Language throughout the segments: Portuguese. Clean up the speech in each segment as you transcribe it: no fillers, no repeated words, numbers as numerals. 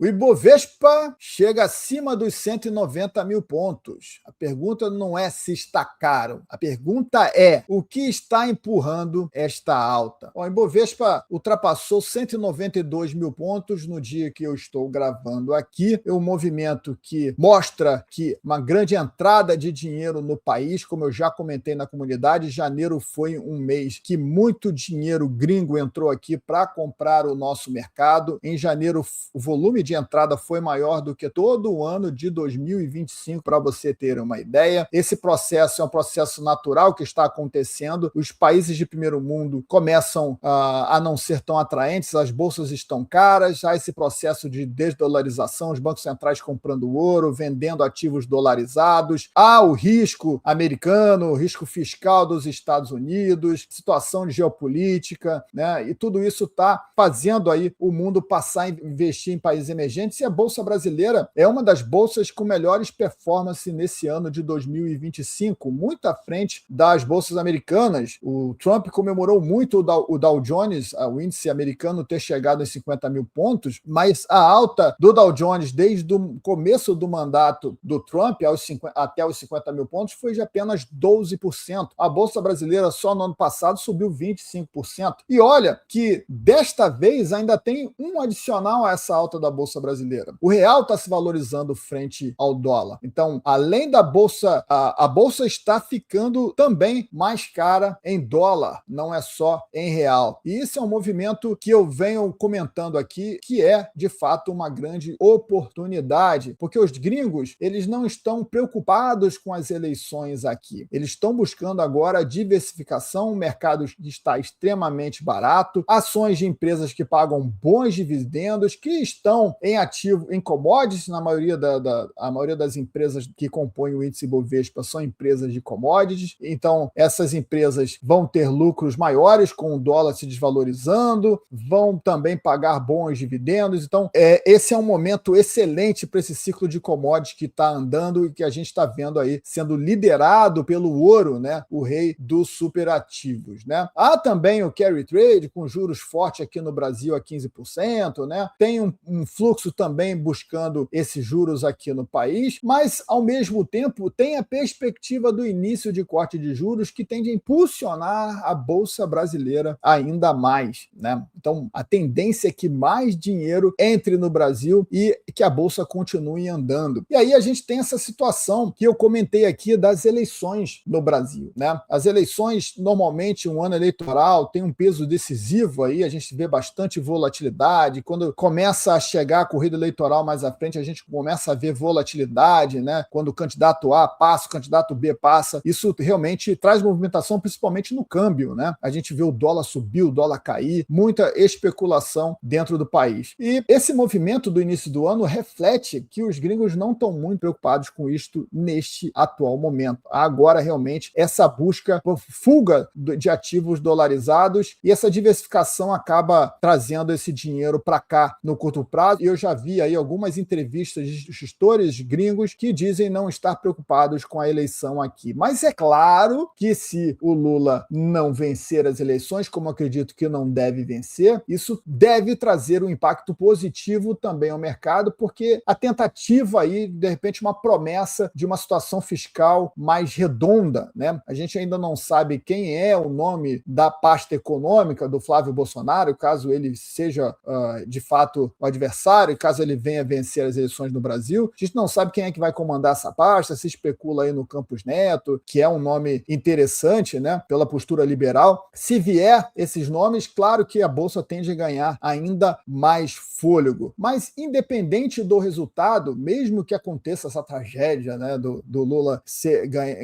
O Ibovespa chega acima dos 190 mil pontos. A pergunta não é se está caro. A pergunta é o que está empurrando esta alta. O Ibovespa ultrapassou 192 mil pontos no dia que eu estou gravando aqui. É um movimento que mostra que uma grande entrada de dinheiro no país, como eu já comentei na comunidade, janeiro foi um mês que muito dinheiro gringo entrou aqui para comprar o nosso mercado. Em janeiro, o volume de entrada foi maior do que todo o ano de 2025, para você ter uma ideia. Esse processo é um processo natural que está acontecendo. Os países de primeiro mundo começam a não ser tão atraentes, as bolsas estão caras, há esse processo de desdolarização, os bancos centrais comprando ouro, vendendo ativos dolarizados, há o risco americano, o risco fiscal dos Estados Unidos, situação de geopolítica, né? E tudo isso está fazendo aí o mundo passar a investir em países emergentes, e a Bolsa Brasileira é uma das bolsas com melhores performances nesse ano de 2025, muito à frente das bolsas americanas. O Trump comemorou muito o Dow Jones, o índice americano, ter chegado aos 50 mil pontos, mas a alta do Dow Jones desde o começo do mandato do Trump até os 50 mil pontos foi de apenas 12%. A Bolsa Brasileira só no ano passado subiu 25%. E olha que desta vez ainda tem um adicional a essa alta da Bolsa Brasileira. O real está se valorizando frente ao dólar. Então, além da Bolsa, a Bolsa está ficando também mais cara em dólar, não é só em real. E isso é um movimento que eu venho comentando aqui, que é, de fato, uma grande oportunidade, porque os gringos, eles não estão preocupados com as eleições aqui. Eles estão buscando agora a diversificação, o mercado está extremamente barato, ações de empresas que pagam bons dividendos, que estão em ativo, em commodities, na maioria a maioria das empresas que compõem o índice Bovespa são empresas de commodities, então essas empresas vão ter lucros maiores com o dólar se desvalorizando, vão também pagar bons dividendos, então esse é um momento excelente para esse ciclo de commodities que está andando e que a gente está vendo aí sendo liderado pelo ouro, né? O rei dos superativos, né? Há também o carry trade com juros fortes aqui no Brasil a 15%, né? Tem um fluxo também buscando esses juros aqui no país, mas ao mesmo tempo tem a perspectiva do início de corte de juros que tende a impulsionar a Bolsa Brasileira ainda mais, né? Então a tendência é que mais dinheiro entre no Brasil e que a Bolsa continue andando. E aí a gente tem essa situação que eu comentei aqui das eleições no Brasil, né? As eleições, normalmente, um ano eleitoral tem um peso decisivo aí, a gente vê bastante volatilidade. Quando começa a chegar a corrida eleitoral mais à frente, a gente começa a ver volatilidade, né? Quando o candidato A passa, o candidato B passa, isso realmente traz movimentação, principalmente no câmbio, né? A gente vê o dólar subir, o dólar cair, muita especulação dentro do país. E esse movimento do início do ano reflete que os gringos não estão muito preocupados com isto neste atual momento. Agora, realmente, essa busca por fuga de ativos dolarizados e essa diversificação acaba trazendo esse dinheiro para cá no curto prazo. E eu já vi aí algumas entrevistas de gestores gringos que dizem não estar preocupados com a eleição aqui. Mas é claro que se o Lula não vencer as eleições, como eu acredito que não deve vencer, isso deve trazer um impacto positivo também ao mercado, porque a tentativa aí, de repente, uma promessa de uma situação fiscal mais redonda, né? A gente ainda não sabe quem é o nome da pasta econômica do Flávio Bolsonaro, caso ele seja, de fato, o adversário, caso ele venha vencer as eleições no Brasil. A gente não sabe quem é que vai comandar essa pasta, se especula aí no Campos Neto, que é um nome interessante, né? Pela postura liberal. Se vier esses nomes, claro que a Bolsa tende a ganhar ainda mais fôlego. Mas, independente do resultado, mesmo que aconteça essa tragédia, né, do Lula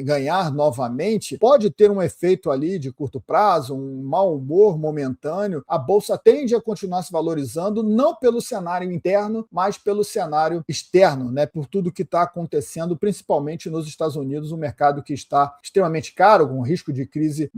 ganhar novamente, pode ter um efeito ali de curto prazo, um mau humor momentâneo. A Bolsa tende a continuar se valorizando, não pelo cenário interno, mas pelo cenário externo, né, por tudo que está acontecendo, principalmente nos Estados Unidos, um mercado que está extremamente caro, com risco de crise,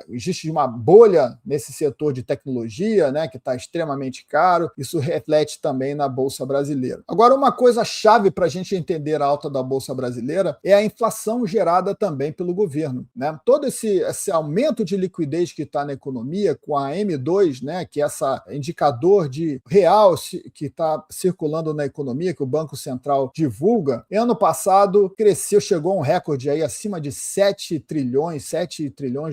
existe uma bolha nesse setor de tecnologia, né, que está extremamente caro. Isso reflete também na Bolsa Brasileira. Agora, uma coisa chave para a gente entender a alta da Bolsa Brasileira é a inflação gerada também pelo governo, né? Todo esse aumento de liquidez que está na economia, com a M2, né, que é esse indicador de real que está circulando na economia, que o Banco Central divulga, ano passado cresceu, chegou a um recorde aí acima de 7 trilhões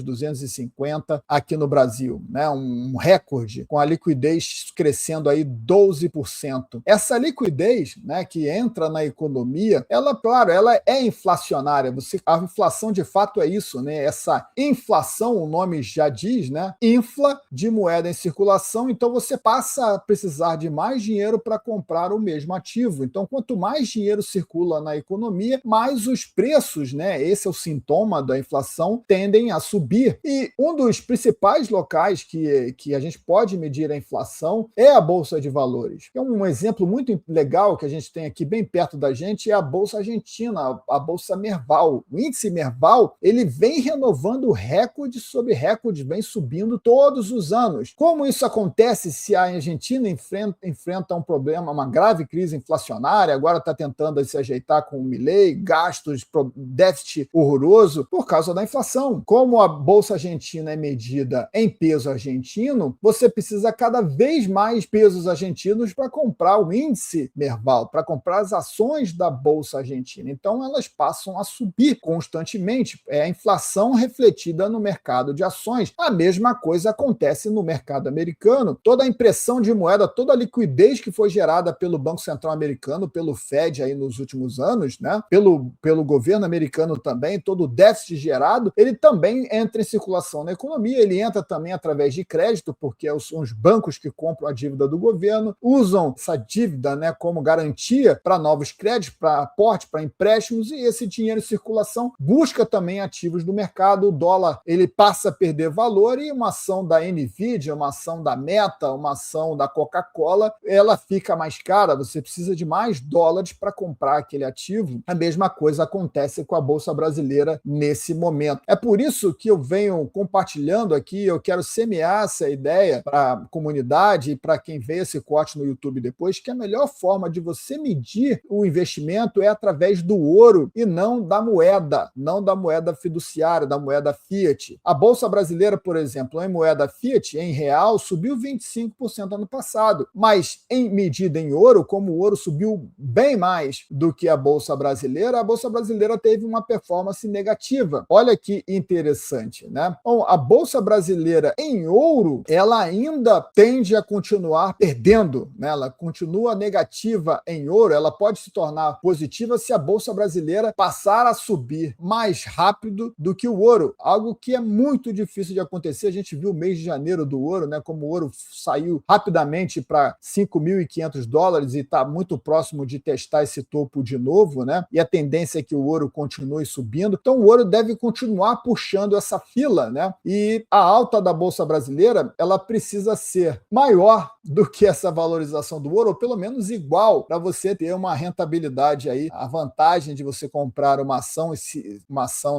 250 aqui no Brasil, né? Um recorde, com a liquidez crescendo aí 12%. Essa liquidez, né, que entra na economia, ela, claro, ela é inflacionária. A inflação de fato é isso, né? Essa inflação, o nome já diz, né? Infla de moeda em circulação, então você passa a precisar de mais dinheiro para comprar o mesmo ativo. Então, quanto mais dinheiro circula na economia, mais os preços, né? Esse é o sintoma da inflação, tendem a subir. E um dos principais locais que a gente pode medir a inflação é a Bolsa de Valores. É um exemplo muito legal que a gente tem aqui bem perto da gente, é a Bolsa Argentina, a Bolsa Merval. O índice Merval, ele vem renovando recorde sobre recorde, vem subindo todos os anos. Como isso acontece se a Argentina enfrenta um problema, uma grave crise inflacionária, agora está tentando se ajeitar com o Milei, gastos, déficit horroroso, por causa da inflação. Como a Bolsa Argentina é medida em peso argentino, você precisa cada vez mais pesos argentinos para comprar o índice Merval, para comprar as ações da Bolsa Argentina. Então, elas passam a subir constantemente. É a inflação refletida no mercado de ações. A mesma coisa acontece no mercado americano. Toda a impressão de moeda, toda a liquidez que foi gerada pelo Banco Central americano, pelo Fed aí nos últimos anos, né? Pelo governo americano também, todo o déficit gerado, ele também entra em circulação na economia, ele entra também através de crédito, porque são os bancos que compram a dívida do governo, usam essa dívida, né, como garantia para novos créditos, para aporte, para empréstimos, e esse dinheiro em circulação busca também ativos do mercado. O dólar, ele passa a perder valor, e uma ação da Nvidia, uma ação da Meta, uma ação da Coca-Cola, ela fica mais cara, você precisa de mais dólares para comprar aquele ativo. A mesma coisa acontece com a Bolsa Brasileira nesse momento. É por isso que eu venho compartilhando aqui, eu quero semear essa ideia para a comunidade e para quem vê esse corte no YouTube depois, que a melhor forma de você medir o investimento é através do ouro e não da moeda fiduciária, da moeda fiat. A Bolsa Brasileira, por exemplo, em moeda fiat, em real, subiu 25% ano passado, mas em medida em ouro, como o ouro subiu bem mais do que a Bolsa Brasileira teve uma performance negativa. Olha que interessante, né? Então, a Bolsa Brasileira em ouro, ela ainda tende a continuar perdendo, né? Ela continua negativa em ouro, ela pode se tornar positiva se a Bolsa Brasileira passar a subir mais rápido do que o ouro, algo que é muito difícil de acontecer. A gente viu o mês de janeiro do ouro, né? Como o ouro saiu rapidamente para $5.500 e está muito próximo de testar esse topo de novo, né? E a tendência é que o ouro continue subindo. Então, o ouro deve continuar puxando essa fila, né? E a alta da Bolsa Brasileira, ela precisa ser maior do que essa valorização do ouro, ou pelo menos igual, para você ter uma rentabilidade aí. A vantagem de você comprar uma ação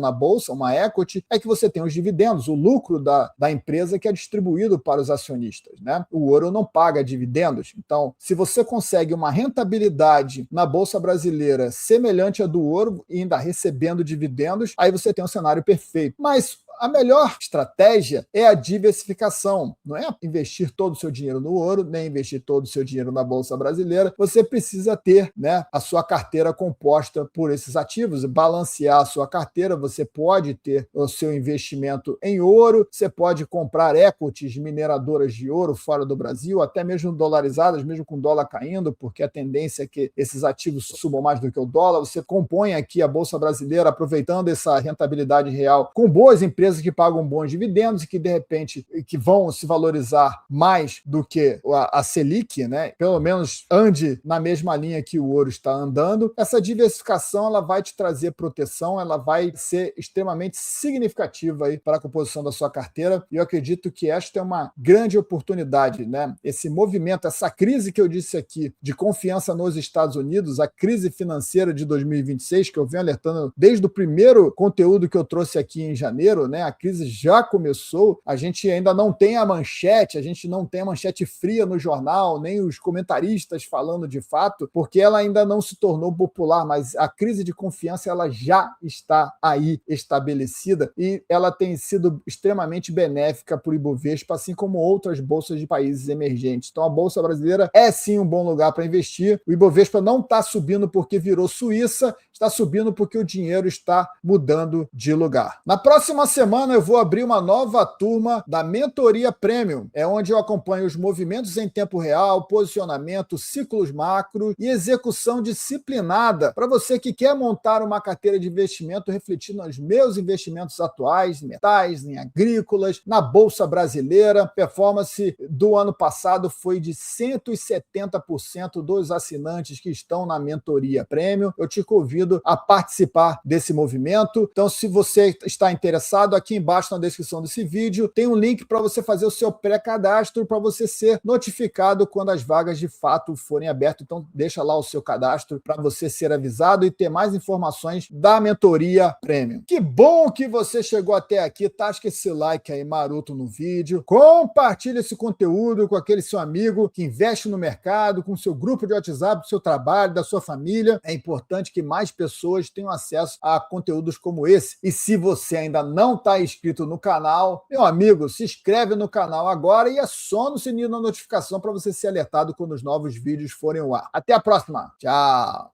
na Bolsa, uma equity, é que você tem os dividendos, o lucro da empresa que é distribuído para os acionistas, né? O ouro não paga dividendos. Então, se você consegue uma rentabilidade na Bolsa Brasileira semelhante à do ouro e ainda recebendo dividendos, aí você tem um cenário perfeito. Mas a melhor estratégia é a diversificação. Não é investir todo o seu dinheiro no ouro, nem investir todo o seu dinheiro na Bolsa Brasileira. Você precisa ter, né, a sua carteira composta por esses ativos, balancear a sua carteira. Você pode ter o seu investimento em ouro, você pode comprar equities mineradoras de ouro fora do Brasil, até mesmo dolarizadas, mesmo com o dólar caindo, porque a tendência é que esses ativos subam mais do que o dólar. Você compõe aqui a Bolsa Brasileira aproveitando essa rentabilidade real com boas empresas que pagam bons dividendos e que, de repente, que vão se valorizar mais do que a Selic, né? Pelo menos ande na mesma linha que o ouro está andando. Essa diversificação, ela vai te trazer proteção, ela vai ser extremamente significativa aí para a composição da sua carteira, e eu acredito que esta é uma grande oportunidade, né? Esse movimento, essa crise que eu disse aqui de confiança nos Estados Unidos, a crise financeira de 2026, que eu venho alertando desde o primeiro conteúdo que eu trouxe aqui em janeiro, né? né? A crise já começou, a gente ainda não tem a manchete, a gente não tem a manchete fria no jornal, nem os comentaristas falando de fato, porque ela ainda não se tornou popular, mas a crise de confiança ela já está aí estabelecida e ela tem sido extremamente benéfica para o Ibovespa, assim como outras bolsas de países emergentes. Então a Bolsa Brasileira é sim um bom lugar para investir. O Ibovespa não está subindo porque virou Suíça, está subindo porque o dinheiro está mudando de lugar. Na próxima semana eu vou abrir uma nova turma da Mentoria Premium, é onde eu acompanho os movimentos em tempo real, posicionamento, ciclos macro e execução disciplinada para você que quer montar uma carteira de investimento refletindo nos meus investimentos atuais, em metais, em agrícolas, na Bolsa Brasileira. Performance do ano passado foi de 170% dos assinantes que estão na Mentoria Premium. Eu te convido a participar desse movimento. Então, se você está interessado, aqui embaixo na descrição desse vídeo tem um link para você fazer o seu pré-cadastro para você ser notificado quando as vagas de fato forem abertas. Então, deixa lá o seu cadastro para você ser avisado e ter mais informações da Mentoria Premium. Que bom que você chegou até aqui. Tasca esse like aí maroto no vídeo. Compartilha esse conteúdo com aquele seu amigo que investe no mercado, com o seu grupo de WhatsApp, do seu trabalho, da sua família. É importante que mais pessoas tenham acesso a conteúdos como esse. E se você ainda não está inscrito no canal, meu amigo, se inscreve no canal agora e aciona o sininho da notificação para você ser alertado quando os novos vídeos forem ao ar. Até a próxima. Tchau!